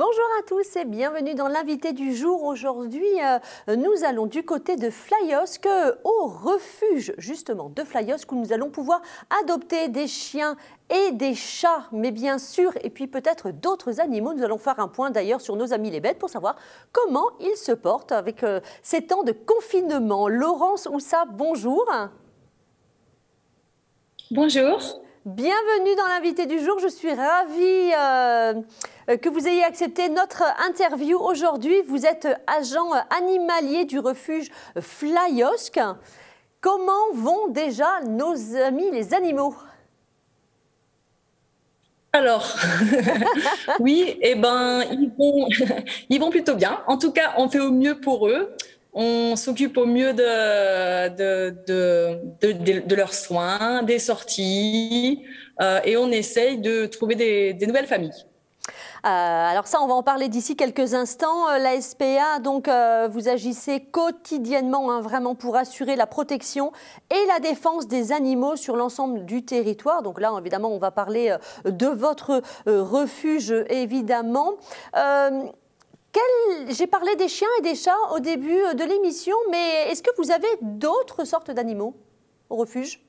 Bonjour à tous et bienvenue dans l'invité du jour. Aujourd'hui, nous allons du côté de Flyosque, au refuge justement de Flyosque, où nous allons pouvoir adopter des chiens et des chats, mais bien sûr, et puis peut-être d'autres animaux. Nous allons faire un point d'ailleurs sur nos amis les bêtes pour savoir comment ils se portent avec ces temps de confinement. Laurence Oussa, bonjour. Bonjour. Bienvenue dans l'invité du jour. Je suis ravie que vous ayez accepté notre interview aujourd'hui. Vous êtes agent animalier du refuge Flyosque. Comment vont déjà nos amis les animaux? Alors, oui, ils vont plutôt bien. En tout cas, on fait au mieux pour eux. On s'occupe au mieux de leurs soins, des sorties, et on essaye de trouver des nouvelles familles. Alors ça, on va en parler d'ici quelques instants. La SPA, donc, vous agissez quotidiennement vraiment pour assurer la protection et la défense des animaux sur l'ensemble du territoire. Donc là, évidemment, on va parler de votre refuge, évidemment. J'ai parlé des chiens et des chats au début de l'émission, mais est-ce que vous avez d'autres sortes d'animaux au refuge ?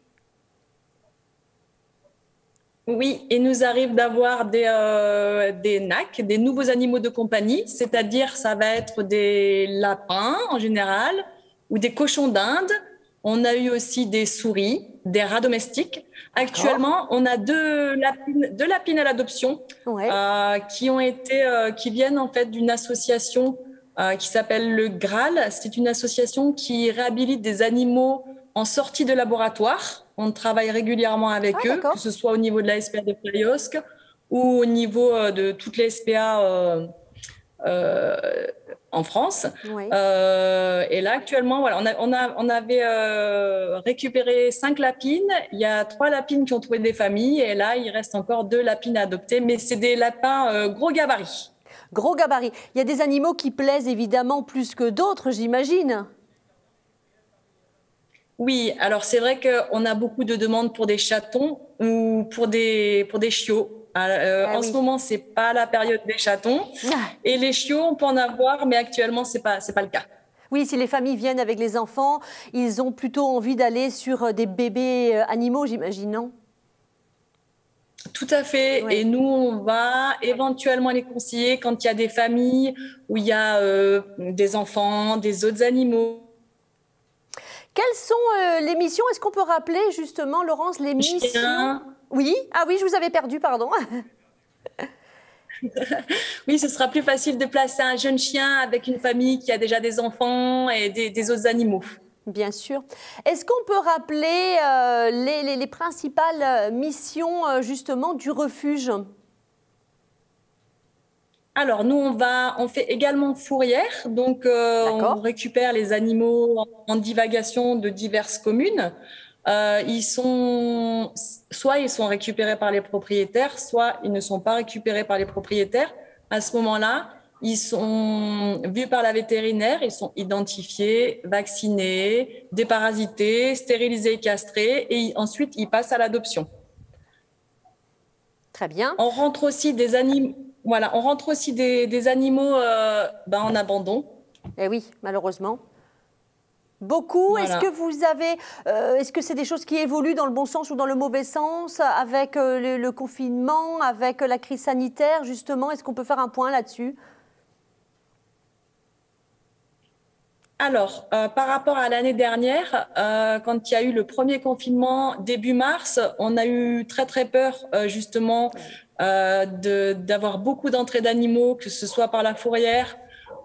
Oui, il nous arrive d'avoir des NAC, des nouveaux animaux de compagnie, c'est-à-dire ça va être des lapins en général ou des cochons d'Inde. On a eu aussi des souris, des rats domestiques. Actuellement, on a deux lapines à l'adoption, Ouais. qui viennent en fait d'une association qui s'appelle le Graal. C'est une association qui réhabilite des animaux en sortie de laboratoire. On travaille régulièrement avec eux, que ce soit au niveau de la SPA de Flyosque ou au niveau de toutes les SPA en France. Oui. Et là, actuellement, voilà, on avait récupéré 5 lapines. Il y a 3 lapines qui ont trouvé des familles. Et là, il reste encore 2 lapines à adopter. Mais c'est des lapins gros gabarit. Gros gabarit. Il y a des animaux qui plaisent évidemment plus que d'autres, j'imagine. Oui, alors c'est vrai qu'on a beaucoup de demandes pour des chatons ou pour des chiots. En ce moment, c'est pas la période des chatons. Et les chiots, on peut en avoir, mais actuellement, c'est pas le cas. Oui, si les familles viennent avec les enfants, ils ont plutôt envie d'aller sur des bébés animaux, j'imagine, non ? Tout à fait. Oui. Et nous, on va éventuellement les conseiller quand il y a des familles où il y a des enfants, des autres animaux. Quelles sont les missions? Est-ce qu'on peut rappeler justement, Laurence, les missions? Oui. Ah oui, je vous avais perdu, pardon. Oui, ce sera plus facile de placer un jeune chien avec une famille qui a déjà des enfants et des autres animaux. Bien sûr. Est-ce qu'on peut rappeler les principales missions justement du refuge? Alors, nous, on fait également fourrière. Donc, on récupère les animaux en divagation de diverses communes. Soit ils sont récupérés par les propriétaires, soit ils ne sont pas récupérés par les propriétaires. À ce moment-là, ils sont vus par la vétérinaire, ils sont identifiés, vaccinés, déparasités, stérilisés et castrés, et ensuite ils passent à l'adoption. Très bien. On rentre aussi des animaux. Voilà, on rentre aussi des animaux en abandon. Eh oui, malheureusement. Beaucoup. Voilà. Est-ce que vous avez, est-ce que c'est des choses qui évoluent dans le bon sens ou dans le mauvais sens avec le confinement, avec la crise sanitaire justement? Est-ce qu'on peut faire un point là-dessus? Alors, par rapport à l'année dernière, quand il y a eu le premier confinement début mars, on a eu très très peur justement d'avoir beaucoup d'entrées d'animaux, que ce soit par la fourrière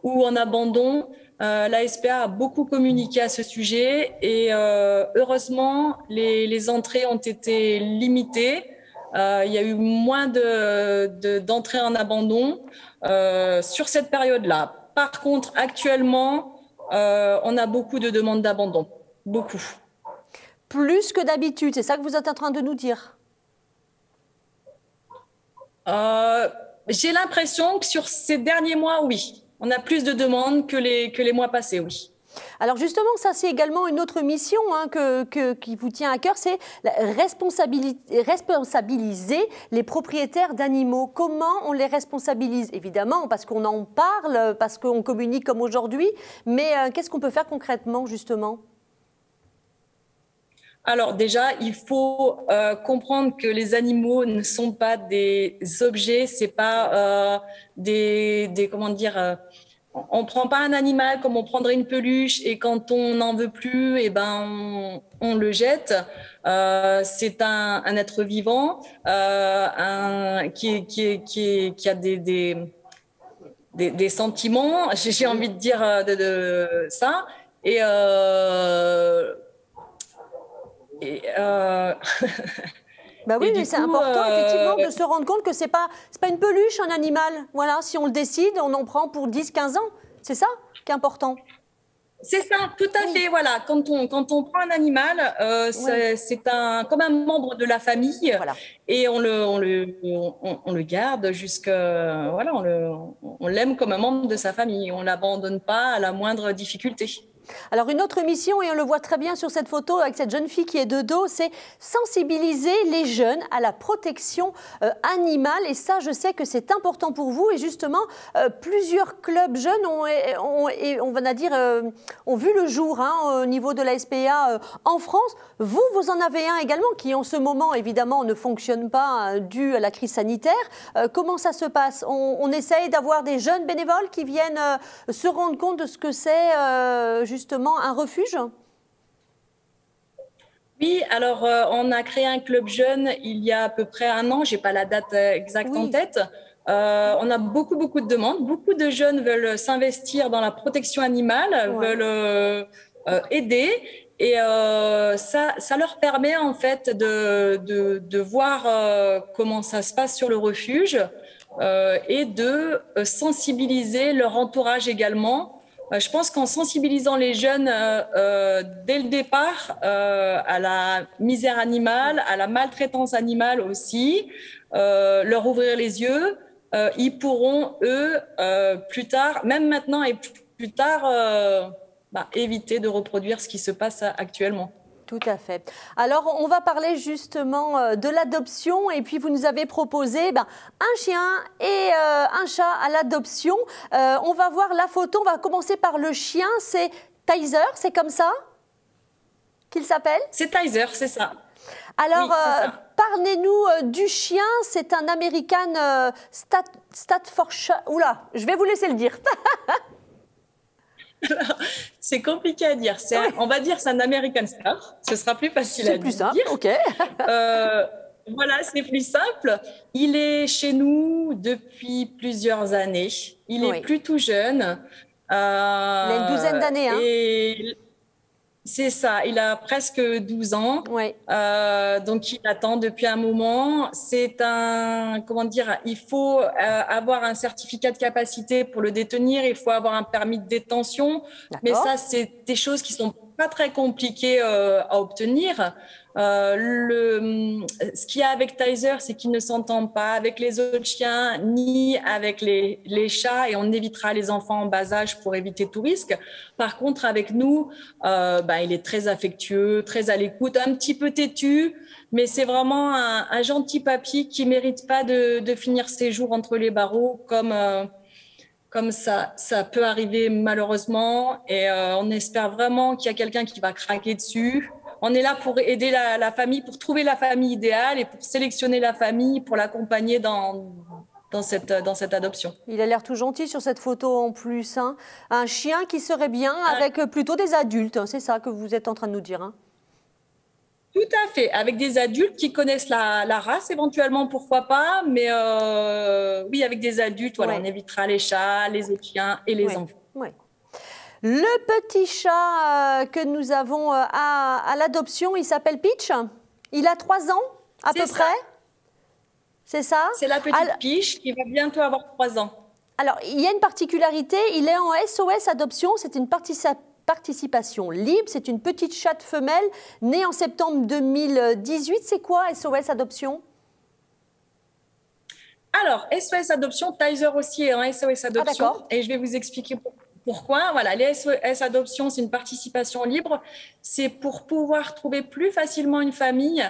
ou en abandon. La SPA a beaucoup communiqué à ce sujet et heureusement, les entrées ont été limitées. Il y a eu moins d'entrées en abandon sur cette période-là. Par contre, actuellement, on a beaucoup de demandes d'abandon, beaucoup. Plus que d'habitude, c'est ça que vous êtes en train de nous dire? J'ai l'impression que sur ces derniers mois, oui. On a plus de demandes que les mois passés, oui. Alors justement, ça c'est également une autre mission qui vous tient à cœur, c'est responsabiliser les propriétaires d'animaux. Comment on les responsabilise? Évidemment, parce qu'on en parle, parce qu'on communique comme aujourd'hui, mais qu'est-ce qu'on peut faire concrètement justement? Alors déjà, il faut comprendre que les animaux ne sont pas des objets, c'est pas comment dire. On prend pas un animal comme on prendrait une peluche et quand on n'en veut plus, et ben on le jette. C'est un être vivant qui a des sentiments. J'ai envie de dire de ça et Bah oui, mais c'est important effectivement de se rendre compte que c'est pas une peluche, un animal. Voilà, si on le décide, on en prend pour 10-15 ans. C'est ça qui est important. C'est ça, tout à fait. Voilà, quand on prend un animal, c'est comme un membre de la famille, voilà. Et on le garde jusqu'à voilà, on l'aime comme un membre de sa famille. On l'abandonne pas à la moindre difficulté. Alors une autre mission, et on le voit très bien sur cette photo avec cette jeune fille qui est de dos, c'est sensibiliser les jeunes à la protection animale. Et ça, je sais que c'est important pour vous. Et justement, plusieurs clubs jeunes ont vu le jour au niveau de la SPA en France. Vous en avez un également qui en ce moment, évidemment, ne fonctionne pas dû à la crise sanitaire. Comment ça se passe? On essaye d'avoir des jeunes bénévoles qui viennent se rendre compte de ce que c'est justement un refuge? Oui, alors on a créé un club jeune il y a à peu près un an, je n'ai pas la date exacte en tête. On a beaucoup de demandes, beaucoup de jeunes veulent s'investir dans la protection animale, veulent aider et ça leur permet en fait de voir comment ça se passe sur le refuge et de sensibiliser leur entourage également. Je pense qu'en sensibilisant les jeunes dès le départ à la misère animale, à la maltraitance animale aussi, leur ouvrir les yeux, ils pourront, eux, plus tard, même maintenant et plus tard, éviter de reproduire ce qui se passe actuellement. Tout à fait. Alors, on va parler justement de l'adoption et puis vous nous avez proposé un chien et un chat à l'adoption. On va voir la photo, on va commencer par le chien, c'est Tizer, c'est comme ça qu'il s'appelle? C'est Tizer, c'est ça. Alors, oui, parlez-nous du chien, c'est un American Staffordshire. Oula, je vais vous laisser le dire. C'est compliqué à dire. On va dire c'est un American Star. Ce sera plus facile à dire. C'est plus simple, ok. Voilà, c'est plus simple. Il est chez nous depuis plusieurs années. Il est plutôt jeune. Il a une douzaine d'années. Hein. C'est ça, il a presque 12 ans. Oui. Donc, il attend depuis un moment. Il faut avoir un certificat de capacité pour le détenir. Il faut avoir un permis de détention. Mais ça, c'est des choses qui sont pas très compliquées à obtenir. Ce qu'il y a avec Tizer, c'est qu'il ne s'entend pas avec les autres chiens ni avec les chats et on évitera les enfants en bas âge pour éviter tout risque. Par contre, avec nous, il est très affectueux, très à l'écoute, un petit peu têtu, mais c'est vraiment un gentil papy qui mérite pas de finir ses jours entre les barreaux comme ça peut arriver malheureusement. Et on espère vraiment qu'il y a quelqu'un qui va craquer dessus. On est là pour aider la famille, pour trouver la famille idéale et pour sélectionner la famille, pour l'accompagner dans cette adoption. Il a l'air tout gentil sur cette photo en plus. Hein. Un chien qui serait bien avec plutôt des adultes. C'est ça que vous êtes en train de nous dire. Hein. Tout à fait. Avec des adultes qui connaissent la race éventuellement, pourquoi pas. Mais oui, avec des adultes, voilà, on évitera les chats, les autres chiens et les enfants. Ouais. Le petit chat que nous avons à l'adoption, il s'appelle Peach. Il a 3 ans à peu près. C'est ça? C'est la petite Peach qui va bientôt avoir 3 ans. Alors, il y a une particularité, il est en SOS Adoption, c'est une participation libre, c'est une petite chatte femelle née en septembre 2018. C'est quoi SOS Adoption? Alors, SOS Adoption, Tizer aussi est en SOS Adoption. Et je vais vous expliquer pourquoi. Pourquoi? Voilà, les SOS Adoption, c'est une participation libre. C'est pour pouvoir trouver plus facilement une famille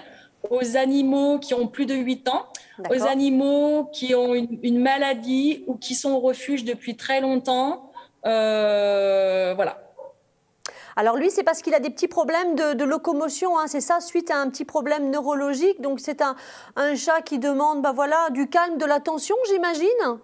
aux animaux qui ont plus de 8 ans, aux animaux qui ont une maladie ou qui sont au refuge depuis très longtemps. Voilà. Alors lui, c'est parce qu'il a des petits problèmes de locomotion, hein, c'est ça, suite à un petit problème neurologique. Donc c'est un chat qui demande voilà, du calme, de l'attention, j'imagine.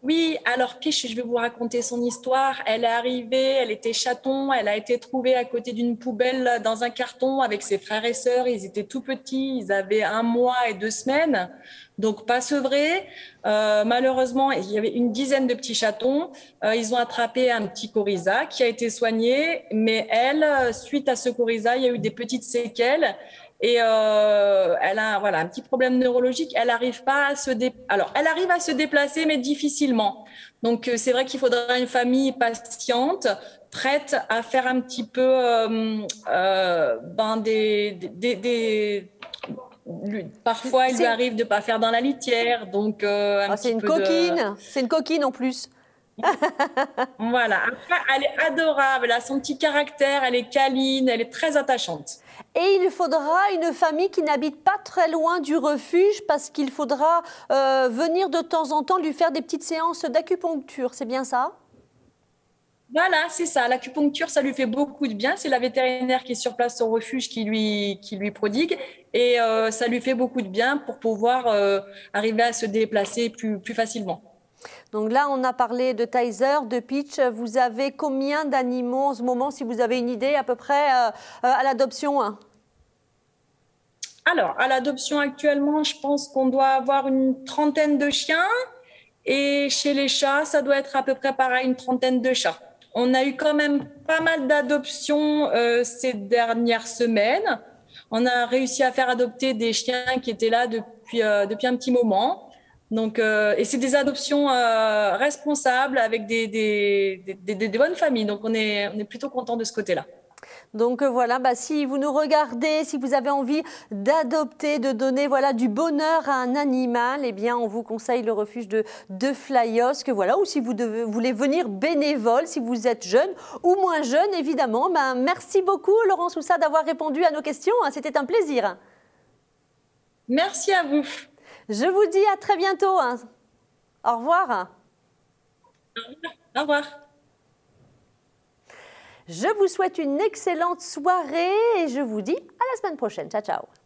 Oui, alors Piche, je vais vous raconter son histoire. Elle est arrivée, elle était chaton, elle a été trouvée à côté d'une poubelle dans un carton avec ses frères et sœurs. Ils étaient tout petits, ils avaient 1 mois et 2 semaines, donc pas sevrés. Malheureusement, il y avait une dizaine de petits chatons. Ils ont attrapé un petit coryza qui a été soigné, mais elle, suite à ce coryza, il y a eu des petites séquelles. Et elle a un petit problème neurologique. Elle arrive pas à alors elle arrive à se déplacer, mais difficilement. Donc c'est vrai qu'il faudra une famille patiente, prête à faire un petit peu parfois il lui arrive de pas faire dans la litière, donc c'est une coquine, c'est une coquine en plus. Voilà. Après, elle est adorable, elle a son petit caractère, elle est câline, elle est très attachante. Et il faudra une famille qui n'habite pas très loin du refuge parce qu'il faudra venir de temps en temps lui faire des petites séances d'acupuncture, c'est bien ça? Voilà, c'est ça. L'acupuncture, ça lui fait beaucoup de bien. C'est la vétérinaire qui est sur place au refuge qui lui prodigue. Et ça lui fait beaucoup de bien pour pouvoir arriver à se déplacer plus facilement. Donc là, on a parlé de Tizer, de Peach. Vous avez combien d'animaux en ce moment, si vous avez une idée à peu près à l'adoption? Alors, à l'adoption actuellement, je pense qu'on doit avoir une trentaine de chiens. Et chez les chats, ça doit être à peu près pareil, une trentaine de chats. On a eu quand même pas mal d'adoptions ces dernières semaines. On a réussi à faire adopter des chiens qui étaient là depuis un petit moment. Donc, et c'est des adoptions responsables avec des bonnes familles. Donc, on est plutôt content de ce côté-là. Donc voilà, si vous nous regardez, si vous avez envie d'adopter, de donner du bonheur à un animal, eh bien on vous conseille le refuge de Flyosque, ou si vous voulez venir bénévole, si vous êtes jeune ou moins jeune, évidemment. Merci beaucoup Laurence Oussa d'avoir répondu à nos questions, c'était un plaisir. Merci à vous. Je vous dis à très bientôt. Au revoir. Au revoir. Je vous souhaite une excellente soirée et je vous dis à la semaine prochaine. Ciao, ciao.